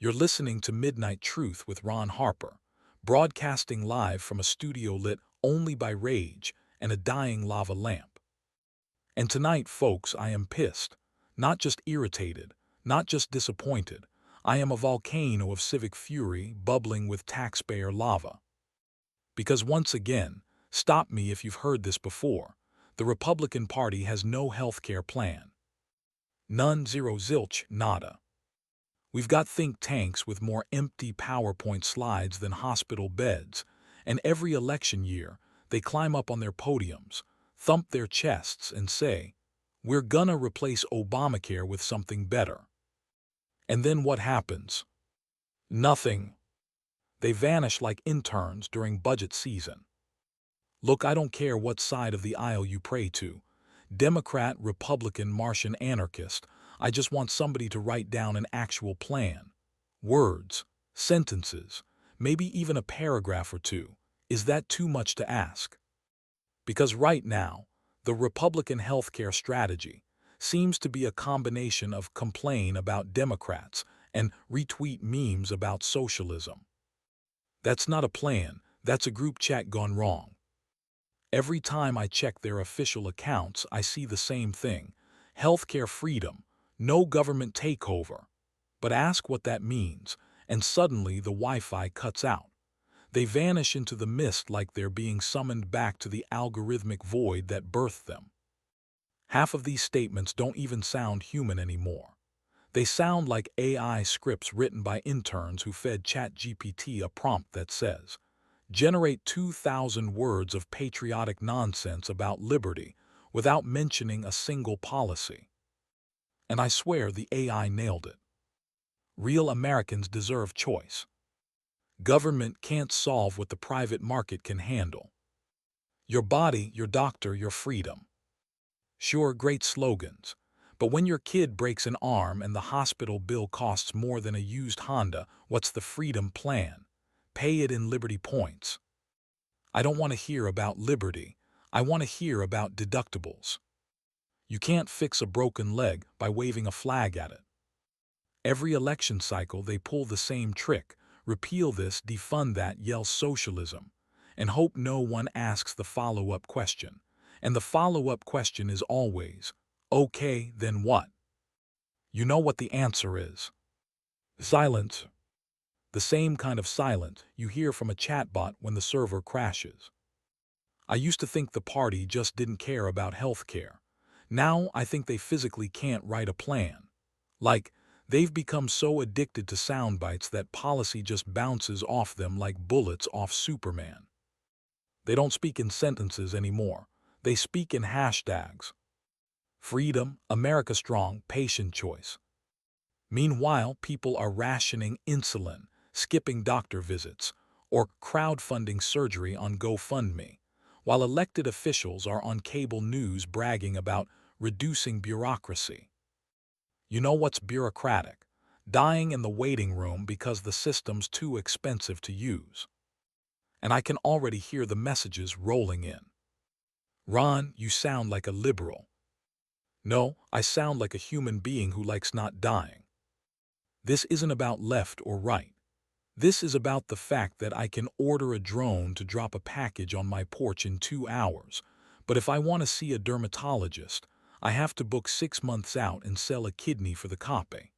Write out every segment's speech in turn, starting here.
You're listening to Midnight Truth with Ron Harper, broadcasting live from a studio lit only by rage and a dying lava lamp. And tonight, folks, I am pissed. Not just irritated, not just disappointed. I am a volcano of civic fury bubbling with taxpayer lava. Because once again, stop me if you've heard this before, the Republican Party has no health care plan. None, zero, zilch, nada. We've got think tanks with more empty PowerPoint slides than hospital beds, and every election year, they climb up on their podiums, thump their chests, and say, "We're gonna replace Obamacare with something better." And then what happens? Nothing. They vanish like interns during budget season. Look, I don't care what side of the aisle you pray to. Democrat, Republican, Martian anarchist, I just want somebody to write down an actual plan. Words, sentences, maybe even a paragraph or two. Is that too much to ask? Because right now, the Republican healthcare strategy seems to be a combination of complain about Democrats and retweet memes about socialism. That's not a plan, that's a group chat gone wrong. Every time I check their official accounts, I see the same thing. Healthcare freedom, no government takeover. But ask what that means, and suddenly the Wi-Fi cuts out. They vanish into the mist like they're being summoned back to the algorithmic void that birthed them. Half of these statements don't even sound human anymore. They sound like AI scripts written by interns who fed ChatGPT a prompt that says, "Generate 2,000 words of patriotic nonsense about liberty without mentioning a single policy." And I swear the AI nailed it. Real Americans deserve choice. Government can't solve what the private market can handle. Your body, your doctor, your freedom. Sure, great slogans. But when your kid breaks an arm and the hospital bill costs more than a used Honda, what's the freedom plan? Pay it in Liberty points. I don't want to hear about liberty. I want to hear about deductibles. You can't fix a broken leg by waving a flag at it. Every election cycle they pull the same trick: repeal this, defund that, yell socialism, and hope no one asks the follow-up question. And the follow-up question is always, okay, then what? You know what the answer is. Silence. The same kind of silence you hear from a chatbot when the server crashes. I used to think the party just didn't care about health care. Now I think they physically can't write a plan. Like, they've become so addicted to sound bites that policy just bounces off them like bullets off Superman. They don't speak in sentences anymore. They speak in hashtags. Freedom, America Strong, Patient Choice. Meanwhile, people are rationing insulin, skipping doctor visits, or crowdfunding surgery on GoFundMe, while elected officials are on cable news bragging about reducing bureaucracy. You know what's bureaucratic? Dying in the waiting room because the system's too expensive to use. And I can already hear the messages rolling in. "Ron, you sound like a liberal." No, I sound like a human being who likes not dying. This isn't about left or right. This is about the fact that I can order a drone to drop a package on my porch in 2 hours, but if I want to see a dermatologist, I have to book 6 months out and sell a kidney for the copay.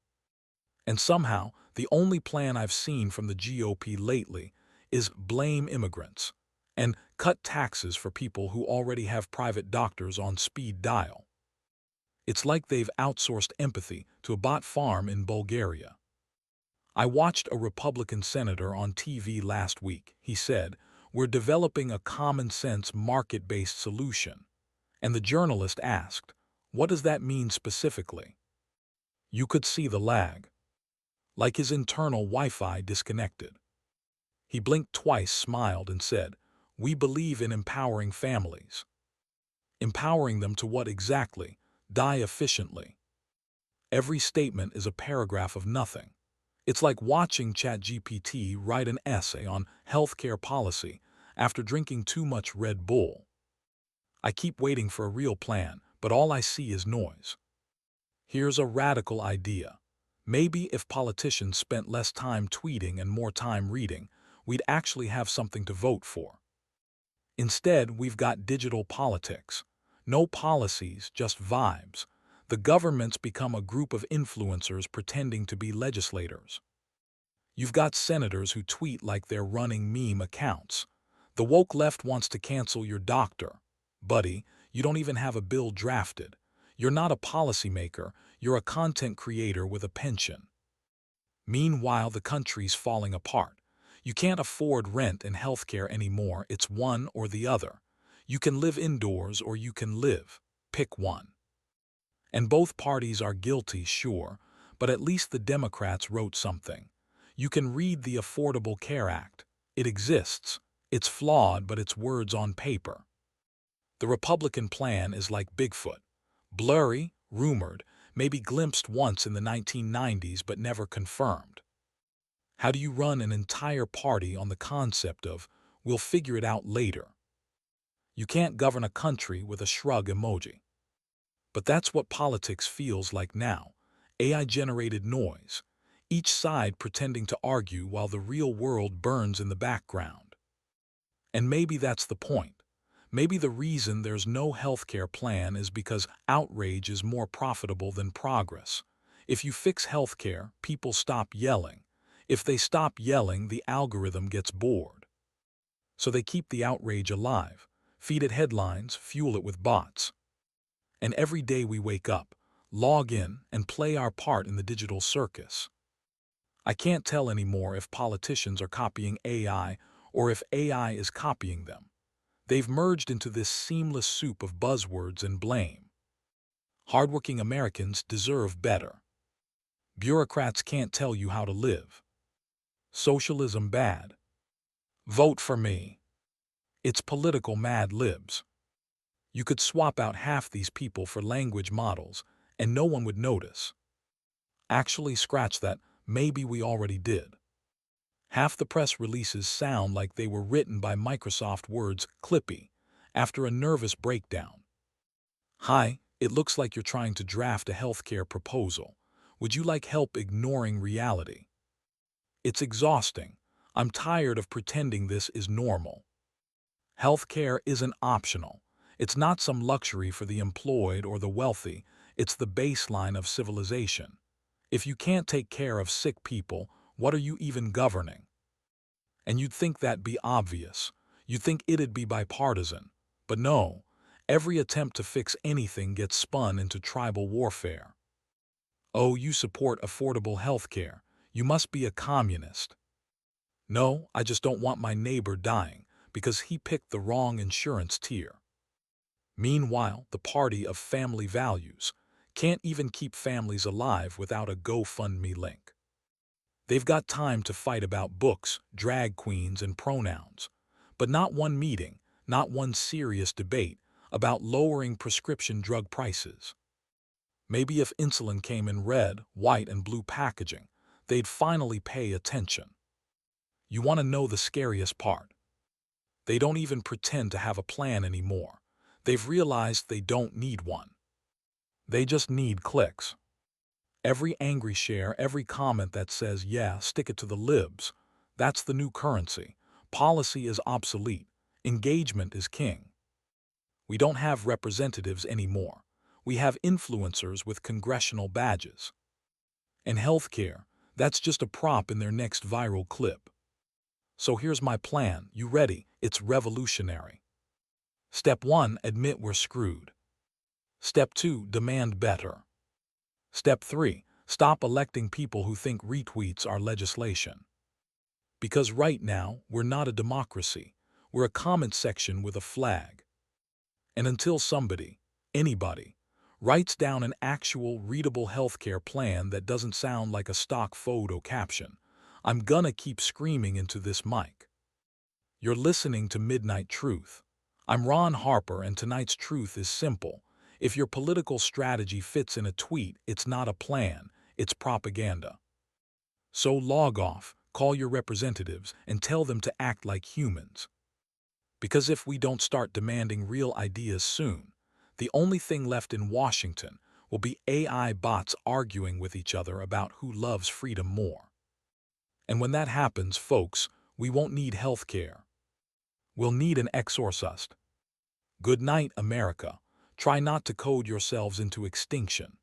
And somehow, the only plan I've seen from the GOP lately is blame immigrants and cut taxes for people who already have private doctors on speed dial. It's like they've outsourced empathy to a bot farm in Bulgaria. I watched a Republican senator on TV last week. He said, "We're developing a common-sense market-based solution." And the journalist asked, "What does that mean specifically?" You could see the lag. Like his internal Wi-Fi disconnected. He blinked twice, smiled, and said, "We believe in empowering families." Empowering them to what exactly? Die efficiently. Every statement is a paragraph of nothing. It's like watching ChatGPT write an essay on healthcare policy after drinking too much Red Bull. I keep waiting for a real plan, but all I see is noise. Here's a radical idea. Maybe if politicians spent less time tweeting and more time reading, we'd actually have something to vote for. Instead, we've got digital politics. No policies, just vibes. The government's become a group of influencers pretending to be legislators. You've got senators who tweet like they're running meme accounts. The woke left wants to cancel your doctor. Buddy, you don't even have a bill drafted. You're not a policymaker, you're a content creator with a pension. Meanwhile, the country's falling apart. You can't afford rent and healthcare anymore, it's one or the other. You can live indoors or you can live. Pick one. And both parties are guilty, sure, but at least the Democrats wrote something. You can read the Affordable Care Act. It exists. It's flawed, but it's words on paper. The Republican plan is like Bigfoot. Blurry, rumored, maybe glimpsed once in the 1990s but never confirmed. How do you run an entire party on the concept of, we'll figure it out later? You can't govern a country with a shrug emoji. But that's what politics feels like now. AI-generated noise. Each side pretending to argue while the real world burns in the background. And maybe that's the point. Maybe the reason there's no healthcare plan is because outrage is more profitable than progress. If you fix healthcare, people stop yelling. If they stop yelling, the algorithm gets bored. So they keep the outrage alive, feed it headlines, fuel it with bots. And every day we wake up, log in, and play our part in the digital circus. I can't tell anymore if politicians are copying AI or if AI is copying them. They've merged into this seamless soup of buzzwords and blame. Hardworking Americans deserve better. Bureaucrats can't tell you how to live. Socialism bad. Vote for me. It's political Mad Libs. You could swap out half these people for language models, and no one would notice. Actually, scratch that, maybe we already did. Half the press releases sound like they were written by Microsoft Word's Clippy after a nervous breakdown. Hi, it looks like you're trying to draft a healthcare proposal. Would you like help ignoring reality? It's exhausting. I'm tired of pretending this is normal. Healthcare isn't optional. It's not some luxury for the employed or the wealthy. It's the baseline of civilization. If you can't take care of sick people, what are you even governing? And you'd think that'd be obvious. You'd think it'd be bipartisan. But no, every attempt to fix anything gets spun into tribal warfare. Oh, you support affordable health care. You must be a communist. No, I just don't want my neighbor dying because he picked the wrong insurance tier. Meanwhile, the party of family values can't even keep families alive without a GoFundMe link. They've got time to fight about books, drag queens, and pronouns, but not one meeting, not one serious debate about lowering prescription drug prices. Maybe if insulin came in red, white, and blue packaging, they'd finally pay attention. You want to know the scariest part? They don't even pretend to have a plan anymore. They've realized they don't need one. They just need clicks. Every angry share, every comment that says, yeah, stick it to the libs, that's the new currency. Policy is obsolete. Engagement is king. We don't have representatives anymore. We have influencers with congressional badges. And healthcare, that's just a prop in their next viral clip. So here's my plan. You ready? It's revolutionary. Step 1, admit we're screwed. Step 2, demand better. Step 3, stop electing people who think retweets are legislation. Because right now, we're not a democracy. We're a comment section with a flag. And until somebody, anybody, writes down an actual readable healthcare plan that doesn't sound like a stock photo caption, I'm gonna keep screaming into this mic. You're listening to Midnight Truth. I'm Ron Harper, and tonight's truth is simple. If your political strategy fits in a tweet, it's not a plan, it's propaganda. So log off, call your representatives, and tell them to act like humans. Because if we don't start demanding real ideas soon, the only thing left in Washington will be AI bots arguing with each other about who loves freedom more. And when that happens, folks, we won't need healthcare. We'll need an exorcist. Good night, America. Try not to code yourselves into extinction.